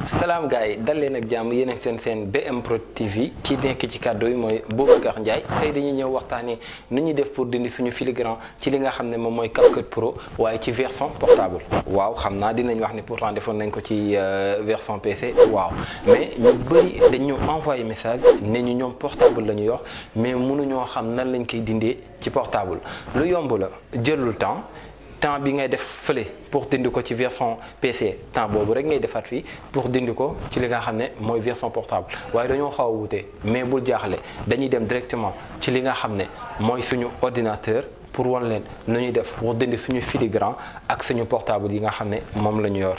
salaam gars yi dal leen ak jàmm yéen ak seen BM Prod TV ki nekk ci kàddu yi mooy Boubacar Ndiaye tey dañuy ñëw waxtaanee nu ñuy def pour dindi suñu filigrane ci li nga xam ne moom mooy CapCut Pro waaye ci version portable. waaw xam naa dinañ wax ni pourtant defoon nañ ko ci version PC waaw mais ñu bëri dañ ñu envoyé message ne ñu ñoom portable la ñu yor mais mënuñoo xam nan lañ koy dindee ci portable lu yomb la jëlul temps bi ngay def fële pour dindi ko ci version PC temps boobu rek ngay defaat fii pour dindi ko ci li nga xam ne mooy version portable waaye dañoo xaw a wute mais bul jaaxle dañuy dem directement ci li nga xam ne mooy suñu ordinateur pour wan leen nu ñuy def pour dindi suñu filigrane ak suñu portable yi nga xam ne moom la ñu yor.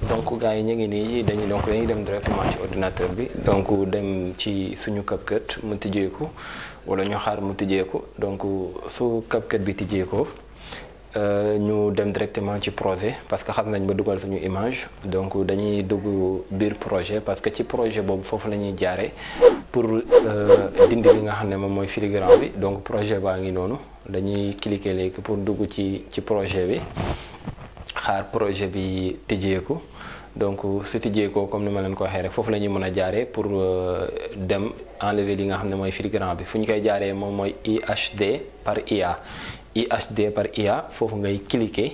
donc gars yi ñu ngi nii dañuy dem directement ci ordinateur bi donc dem ci suñu CapCut mu tijjeeku wala ñu xaar mu tijjeeku donc su CapCut bi tijjeekoo ñu dem directement ci projet parce que xam nañ ba dugal suñu image donc dañuy dugg biir projet parce que ci projet boobu foofu la ñuy jaaree pour dindi li nga xam ne moom mooy filigrane bi donc projet baa ngi noonu dañuy cliquer léegi pour dugg ci projet bi xaar projet bi tijjeeku. donc su tijjeekoo comme ni ma leen ko waxee rek foofu la ñuy mën a jaaree pour dem enlever li nga xam ne mooy filigrane bi fu ñu koy jaaree moom mooy IHD par IA IHD par IA foofu ngay cliquer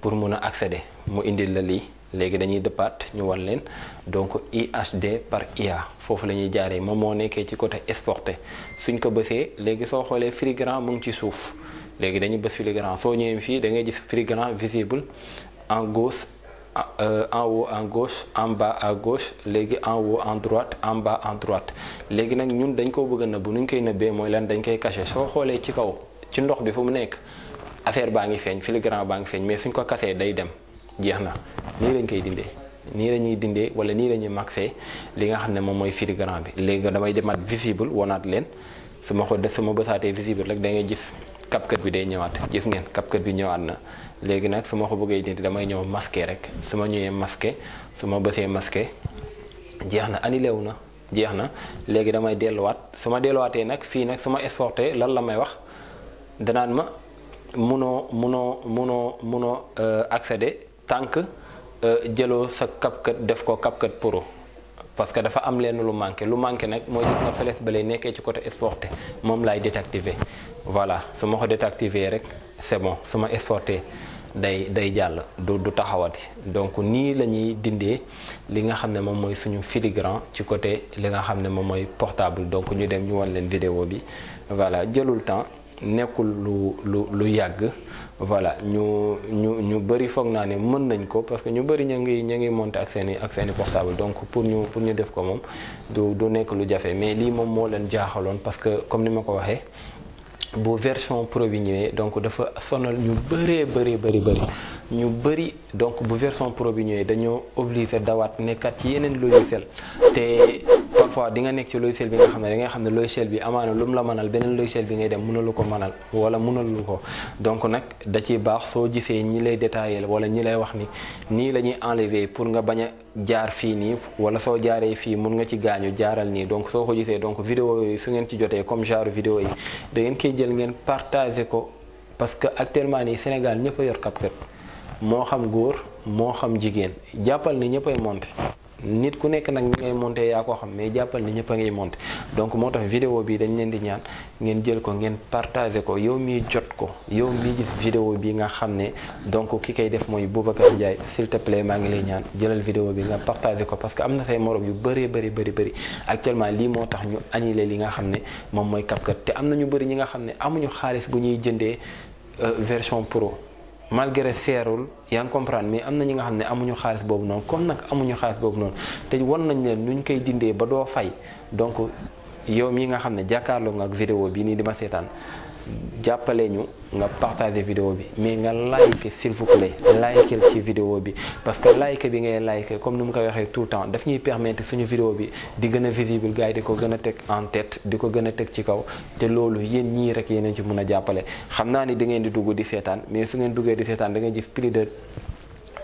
pour mun a accéder mu indil la lii léegi dañuy dëppaat ñu wan leen donc IHD par IA foofu la ñuy jaaree moom moo nekkee ci côté exporté suñ ko bësee léegi soo xoolee filigrane mu ngi ci suuf léegi dañuy bës filigrane soo ñëwee fii da ngay gis filigrane visible en gauche. En haut en gauche en bas à gauche léegi en haut en droite en bas en droite léegi nag ñun dañ ko bëgg a nëbbu nu ñu koy nëbbee mooy lan dañ koy caché soo xoolee ci kaw ci ndox bi fu mu nekk affaire baa ngi feeñ filigrane baa ngi feeñ mais suñ ko kasee day dem jeex na nii lañ koy dindee nii la ñuy dindee wala nii la ñuy maxé li nga xam ne moom mooy filigrane bi léegi damay demaat visible wonaat leen su ma bësaatee visible rek da ngay gis CapCut bi day ñëwaat gis ngeen CapCut bi ñëwaat na léegi nag su ma ko bëggee dindi damay ñëw masqué rek su ma ñëwee masqué su ma bësee masqué jeex na annulé wu na jeex na léegi damay delluwaat su ma delluwaatee nag fii nag su ma exporté lan la may wax danaan ma munoo accéder tant que jëloo sa CapCut def ko CapCut Pro parce que dafa am leen lu manqué nag mooy gis nga flèche ba lay nekkee ci côté exporté moom laay désactiver voilà su ma ko désactiver rek c'est bon su ma exporté day jàll du taxawati donc nii la ñuy dindee li nga xam ne moom mooy suñu filigrane ci côté li nga xam ne moom mooy portable donc ñu dem ñu wan leen vidéo bi voilà jëlul temps nekkul lu yàgg voilà ñu bëri foog naa ne mën nañ ko parce que ñu bëri ñu ngi monter ak seeni portable donc pour ñu def ko moom du nekk lu jafe mais lii moom moo leen jaaxaloon parce que comme ni ma ko waxee bu version pro bi ñëwee donc dafa sonal ñu bëri ñu bëri donc bu version pro bi ñëwee dañoo obligé dawaat nekkat ci yeneen logiciel te parfois di nga nekk ci logiciel bi nga xam ne da nga xam ne logiciel bi amaana lu mu la mënal beneen logiciel bi ngay dem mënalu ko mënal wala mënalu ko donc nag da ciy baax soo gisee ñi lay détaillé wala ñi lay wax ni nii la ñuy enlever pour nga bañ a jaar fii nii wala soo jaaree fii mun nga ci gaañu jaaral nii donc soo ko gisee donc vidéo yooyu su ngeen ci jotee comme genre vidéo yi da ngeen koy jël ngeen partager ko parce que actuellement nii Sénégal ñëpp a yor CapCut moo xam góor moo xam jigéen jàppal ni ñëpp ay monter nit ku nekk nag ñi ngay monter yaa ko xam mais jàppal ni ñëpp a ngay monter donc moo tax vidéo bi dañ leen di ñaan ngeen jël ko ngeen partager ko yow miy jot ko yow miy gis vidéo bi nga xam ne donc ki koy def mooy Boubacar Ndiaye s'il te plaît maa ngi lay ñaan jëlal vidéo bi nga partager ko parce que am na say morom yu bëri actuellement lii moo tax ñu annulé li nga xam ne moom mooy CapCut te am na ñu bëri ñi nga xam ne amuñu xaalis bu ñuy jëndee version pro malgré seerul yaa ngi comprendre mais am na ñi nga xam ne amuñu xaalis boobu noonu comme nag amuñu xaalis boobu noonu te wan nañ leen nuñ koy dindee ba doo fay donc yow mii nga xam ne jàkkaarloo nga ak vidéo bi nii di ma seetaan jàppale ñu nga partager vidéo bi mais nga like s'il vous plaît like ci vidéo bi parce que like bi ngay like comme ni mu ko waxee tout le temps daf ñuy permettre suñu vidéo bi di gën a visible gars yi di ko gën a teg en tête di ko gën a teg ci kaw te loolu yéen ñii rek yéen ci mën a jàppale xam naa ni da ngeen di dugg di seetaan mais su ngeen duggee di seetaan da ngay gis plus de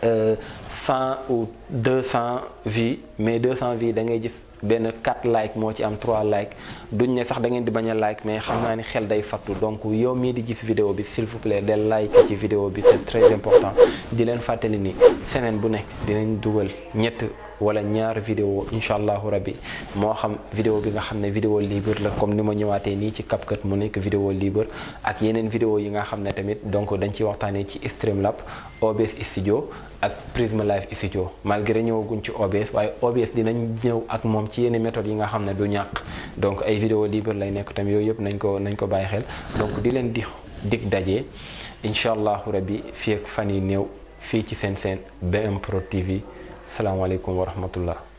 100 ou 200 vues mais 200 vues da ngay gis benn 4 like moo ci am 3 like duñ ne sax da ngeen di bañ a like mais xam naa ni xel day fattu donc yow mii di gis vidéo bi s'il vous plaît del like ci vidéo bi c'est très important di leen fàttali ni semaine bu nekk dinañ dugal ñett wala ñaar vidéo incha allahu rabbi moo xam vidéo bi nga xam ne vidéo libre la comme ni ma ñëwaatee nii ci CapCut mu nekk vidéo libre ak yeneen vidéo yi nga xam ne tamit donc dañ ciy waxtaanee ci Streamlab OBS Studio ak Prisma Live Studio malgré ñëwaguñ ci OBS waaye OBS dinañ ñëw ak moom ci yenn méthodes yi nga xam ne du ñàkk donc ay vidéo libre lay nekk tamit yooyu yëpp nañ ko bàyyi xel donc di leen dig daje incha allahu rabbi fii ak fan yi néew fii ci seen BM Pro TV salaamaaleykum wa rahmatullah